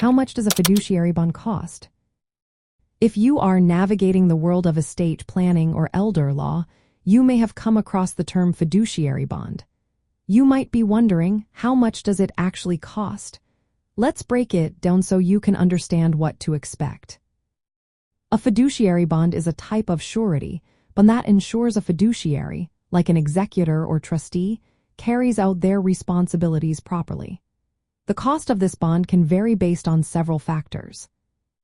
How much does a fiduciary bond cost? If you are navigating the world of estate planning or elder law, you may have come across the term fiduciary bond. You might be wondering, how much does it actually cost? Let's break it down so you can understand what to expect. A fiduciary bond is a type of surety, but that ensures a fiduciary, like an executor or trustee, carries out their responsibilities properly. The cost of this bond can vary based on several factors.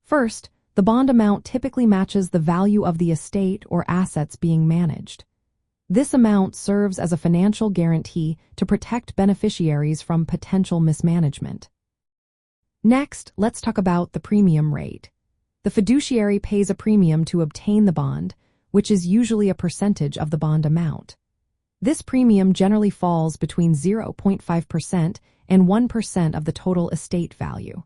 First, the bond amount typically matches the value of the estate or assets being managed. This amount serves as a financial guarantee to protect beneficiaries from potential mismanagement. Next, let's talk about the premium rate. The fiduciary pays a premium to obtain the bond, which is usually a percentage of the bond amount. This premium generally falls between 0.5% and 1% of the total estate value.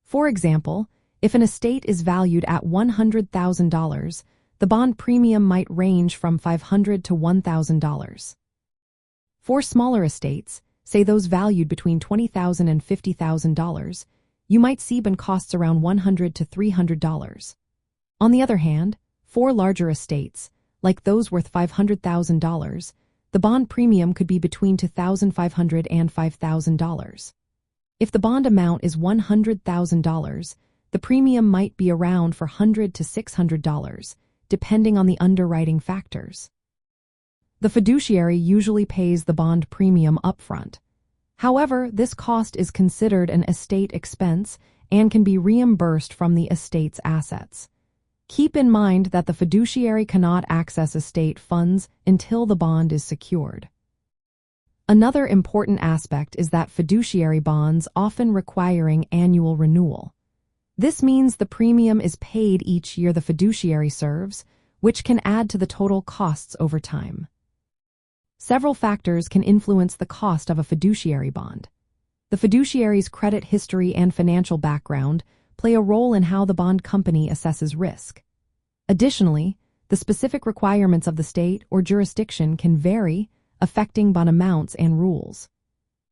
For example, if an estate is valued at $100,000, the bond premium might range from $500 to $1,000. For smaller estates, say those valued between $20,000 and $50,000, you might see bond costs around $100 to $300. On the other hand, for larger estates, like those worth $500,000, the bond premium could be between $2,500 and $5,000. If the bond amount is $100,000, the premium might be around $400 to $600, depending on the underwriting factors. The fiduciary usually pays the bond premium upfront. However, this cost is considered an estate expense and can be reimbursed from the estate's assets. Keep in mind that the fiduciary cannot access estate funds until the bond is secured. Another important aspect is that fiduciary bonds often requiring annual renewal. This means the premium is paid each year the fiduciary serves, which can add to the total costs over time. Several factors can influence the cost of a fiduciary bond. The fiduciary's credit history and financial background play a role in how the bond company assesses risk. Additionally, the specific requirements of the state or jurisdiction can vary, affecting bond amounts and rules.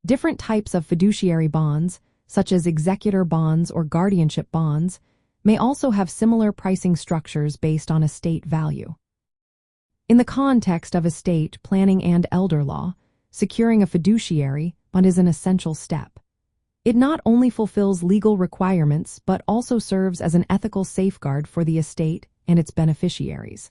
Different types of fiduciary bonds, such as executor bonds or guardianship bonds, may also have similar pricing structures based on estate value. In the context of estate planning and elder law, securing a fiduciary bond is an essential step. It not only fulfills legal requirements but also serves as an ethical safeguard for the estate and its beneficiaries.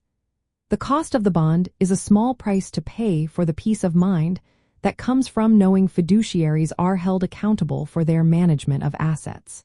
The cost of the bond is a small price to pay for the peace of mind that comes from knowing fiduciaries are held accountable for their management of assets.